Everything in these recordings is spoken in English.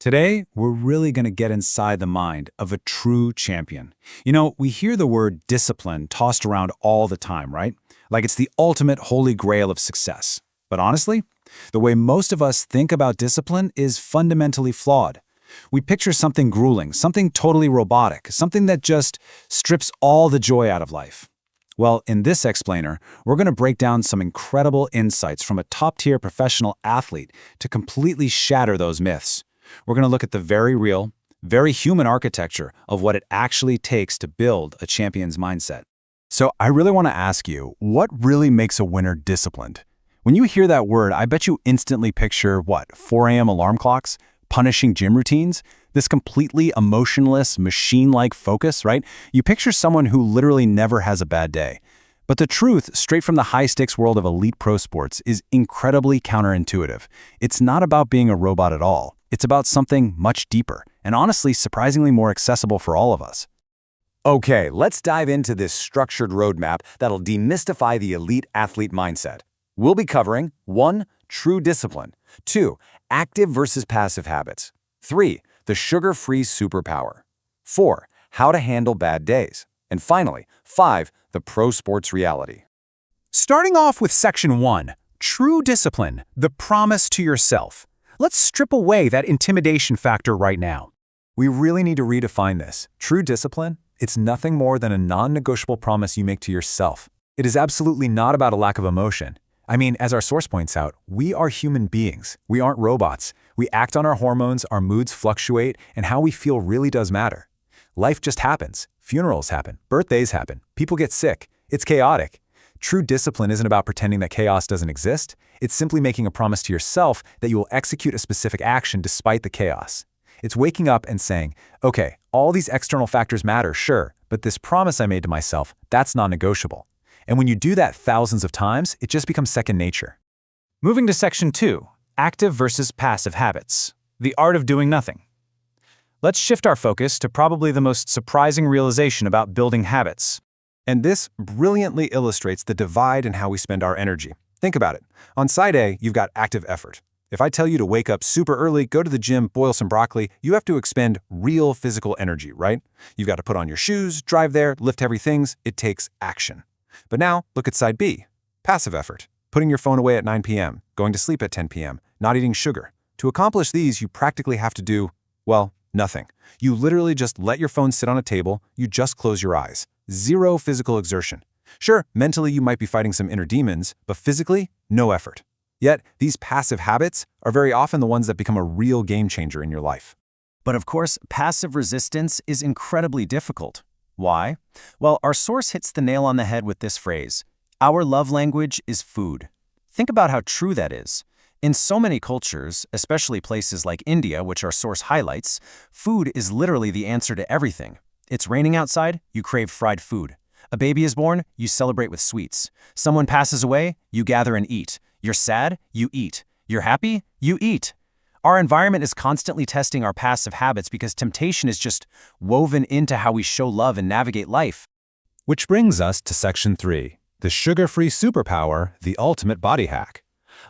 Today, we're really going to get inside the mind of a true champion. We hear the word discipline tossed around all the time, right? Like it's the ultimate holy grail of success. But honestly, the way most of us think about discipline is fundamentally flawed. We picture something grueling, something totally robotic, something that just strips all the joy out of life. Well, in this explainer, we're going to break down some incredible insights from a top-tier professional athlete to completely shatter those myths. We're going to look at the very real, very human architecture of what it actually takes to build a champion's mindset. So I really want to ask you, what really makes a winner disciplined? When you hear that word, I bet you instantly picture, 4 a.m. alarm clocks, punishing gym routines, this completely emotionless, machine-like focus, right? You picture someone who literally never has a bad day. But the truth, straight from the high-stakes world of elite pro sports, is incredibly counterintuitive. It's not about being a robot at all. It's about something much deeper, and honestly, surprisingly more accessible for all of us. Okay, let's dive into this structured roadmap that'll demystify the elite athlete mindset. We'll be covering 1. True discipline. 2. Active versus passive habits. 3. The sugar-free superpower. 4. How to handle bad days. And finally, 5. The pro sports reality. Starting off with Section 1, True Discipline, the promise to yourself. Let's strip away that intimidation factor right now. We really need to redefine this. True discipline, it's nothing more than a non-negotiable promise you make to yourself. It is absolutely not about a lack of emotion. I mean, as our source points out, we are human beings. We aren't robots. We act on our hormones, our moods fluctuate, and how we feel really does matter. Life just happens. Funerals happen. Birthdays happen. People get sick. It's chaotic. True discipline isn't about pretending that chaos doesn't exist. It's simply making a promise to yourself that you will execute a specific action despite the chaos. It's waking up and saying, okay, all these external factors matter, sure, but this promise I made to myself, that's non-negotiable. And when you do that thousands of times, it just becomes second nature. Moving to Section 2, Active versus Passive Habits, the art of doing nothing. Let's shift our focus to probably the most surprising realization about building habits. And this brilliantly illustrates the divide in how we spend our energy. Think about it. On side A, you've got active effort. If I tell you to wake up super early, go to the gym, boil some broccoli, you have to expend real physical energy, right? You've got to put on your shoes, drive there, lift heavy things. It takes action. But now, look at side B, passive effort. Putting your phone away at 9 p.m., going to sleep at 10 p.m., not eating sugar. To accomplish these, you practically have to do, nothing. You literally just let your phone sit on a table, you just close your eyes. Zero physical exertion. Sure, mentally you might be fighting some inner demons, but physically, no effort. Yet, these passive habits are very often the ones that become a real game changer in your life. But of course, passive resistance is incredibly difficult. Why? Well, our source hits the nail on the head with this phrase, our love language is food. Think about how true that is. In so many cultures, especially places like India, which our source highlights, food is literally the answer to everything. It's raining outside, you crave fried food. A baby is born, you celebrate with sweets. Someone passes away, you gather and eat. You're sad, you eat. You're happy, you eat. Our environment is constantly testing our passive habits because temptation is just woven into how we show love and navigate life. Which brings us to Section 3, the sugar-free superpower, the ultimate body hack.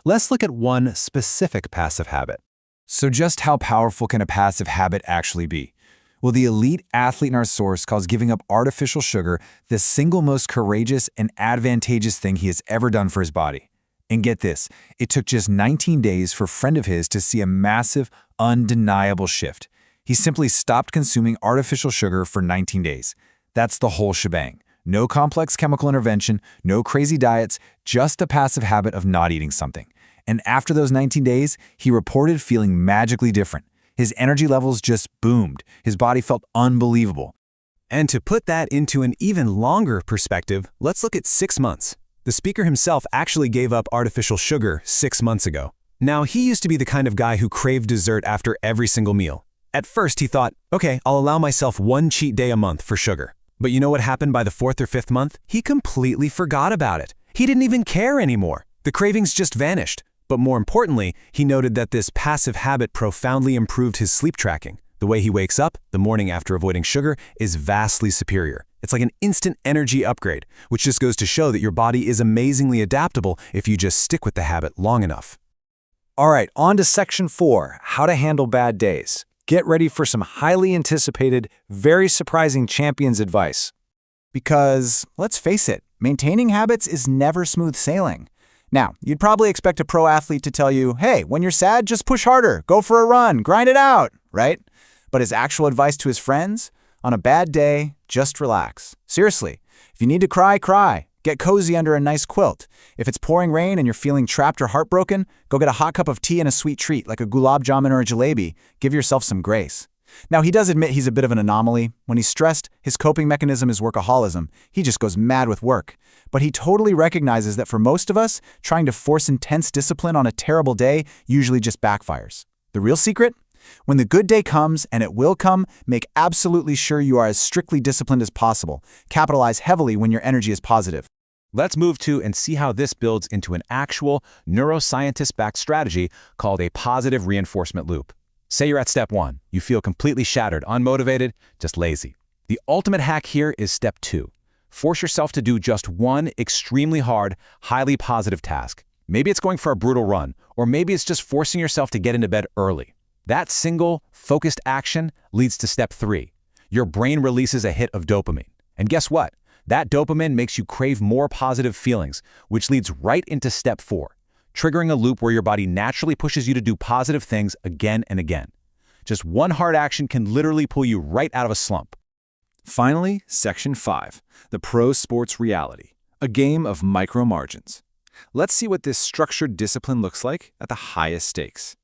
Let's look at one specific passive habit. So just how powerful can a passive habit actually be? Well, the elite athlete in our source calls giving up artificial sugar the single most courageous and advantageous thing he has ever done for his body. And get this, it took just 19 days for a friend of his to see a massive, undeniable shift. He simply stopped consuming artificial sugar for 19 days. That's the whole shebang. No complex chemical intervention, no crazy diets, just the passive habit of not eating something. And after those 19 days, he reported feeling magically different. His energy levels just boomed. His body felt unbelievable. And to put that into an even longer perspective, let's look at 6 months. The speaker himself actually gave up artificial sugar 6 months ago. Now, he used to be the kind of guy who craved dessert after every single meal. At first, he thought, okay, I'll allow myself one cheat day a month for sugar. But you know what happened by the 4th or 5th month? He completely forgot about it. He didn't even care anymore. The cravings just vanished. But more importantly, he noted that this passive habit profoundly improved his sleep tracking. The way he wakes up the morning after avoiding sugar is vastly superior. It's like an instant energy upgrade, which just goes to show that your body is amazingly adaptable if you just stick with the habit long enough. All right, on to section 4, how to handle bad days. Get ready for some highly anticipated, very surprising champions advice. Because, let's face it, maintaining habits is never smooth sailing. Now, you'd probably expect a pro athlete to tell you, hey, when you're sad, just push harder, go for a run, grind it out, right? But his actual advice to his friends? On a bad day, just relax. Seriously, if you need to cry, cry. Get cozy under a nice quilt. If it's pouring rain and you're feeling trapped or heartbroken, go get a hot cup of tea and a sweet treat like a gulab jamun or a jalebi. Give yourself some grace. Now, he does admit he's a bit of an anomaly. When he's stressed, his coping mechanism is workaholism. He just goes mad with work. But he totally recognizes that for most of us, trying to force intense discipline on a terrible day usually just backfires. The real secret? When the good day comes, and it will come, make absolutely sure you are as strictly disciplined as possible. Capitalize heavily when your energy is positive. Let's move to and see how this builds into an actual neuroscientist-backed strategy called a positive reinforcement loop. Say you're at step 1. You feel completely shattered, unmotivated, just lazy. The ultimate hack here is step 2. Force yourself to do just one extremely hard, highly positive task. Maybe it's going for a brutal run, or maybe it's just forcing yourself to get into bed early. That single, focused action leads to step 3. Your brain releases a hit of dopamine. And guess what? That dopamine makes you crave more positive feelings, which leads right into step 4, triggering a loop where your body naturally pushes you to do positive things again and again. Just one hard action can literally pull you right out of a slump. Finally, section 5, the pro sports reality, a game of micro margins. Let's see what this structured discipline looks like at the highest stakes.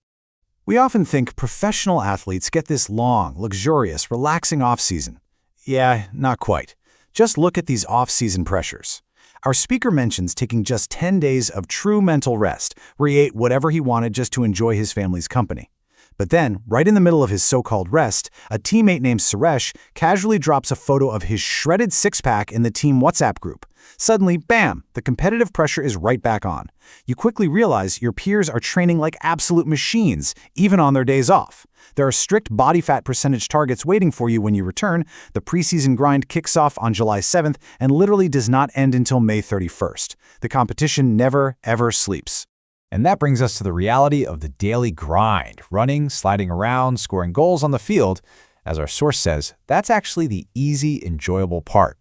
We often think professional athletes get this long, luxurious, relaxing off-season. Yeah, not quite. Just look at these off-season pressures. Our speaker mentions taking just 10 days of true mental rest, where he ate whatever he wanted just to enjoy his family's company. But then, right in the middle of his so-called rest, a teammate named Suresh casually drops a photo of his shredded six-pack in the team WhatsApp group. Suddenly, bam, the competitive pressure is right back on. You quickly realize your peers are training like absolute machines, even on their days off. There are strict body fat percentage targets waiting for you when you return. The preseason grind kicks off on July 7th and literally does not end until May 31st. The competition never, ever sleeps. And that brings us to the reality of the daily grind, running, sliding around, scoring goals on the field. As our source says, that's actually the easy, enjoyable part.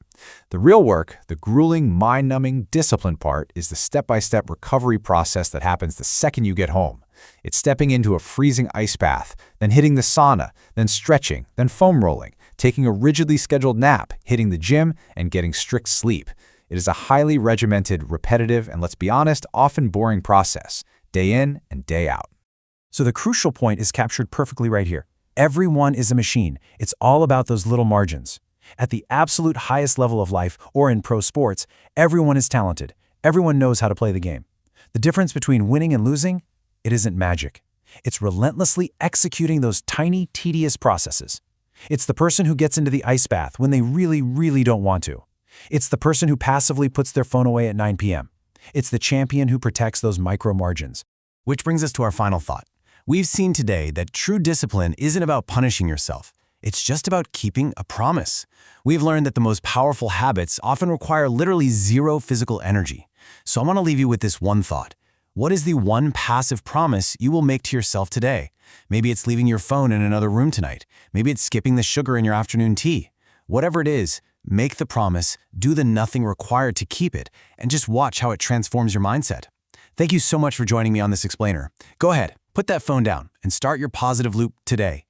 The real work, the grueling, mind-numbing, disciplined part, is the step-by-step recovery process that happens the second you get home. It's stepping into a freezing ice bath, then hitting the sauna, then stretching, then foam rolling, taking a rigidly scheduled nap, hitting the gym, and getting strict sleep. It is a highly regimented, repetitive, and let's be honest, often boring process, day in and day out. So the crucial point is captured perfectly right here. Everyone is a machine. It's all about those little margins. At the absolute highest level of life, or in pro sports, everyone is talented. Everyone knows how to play the game. The difference between winning and losing? It isn't magic. It's relentlessly executing those tiny, tedious processes. It's the person who gets into the ice bath when they really, really don't want to. It's the person who passively puts their phone away at 9 p.m. It's the champion who protects those micro margins. Which brings us to our final thought. We've seen today that true discipline isn't about punishing yourself. It's just about keeping a promise. We've learned that the most powerful habits often require literally zero physical energy. So I want to leave you with this one thought. What is the one passive promise you will make to yourself today? Maybe it's leaving your phone in another room tonight. Maybe it's skipping the sugar in your afternoon tea. Whatever it is, make the promise, do the nothing required to keep it, and just watch how it transforms your mindset. Thank you so much for joining me on this explainer. Go ahead, put that phone down and start your positive loop today.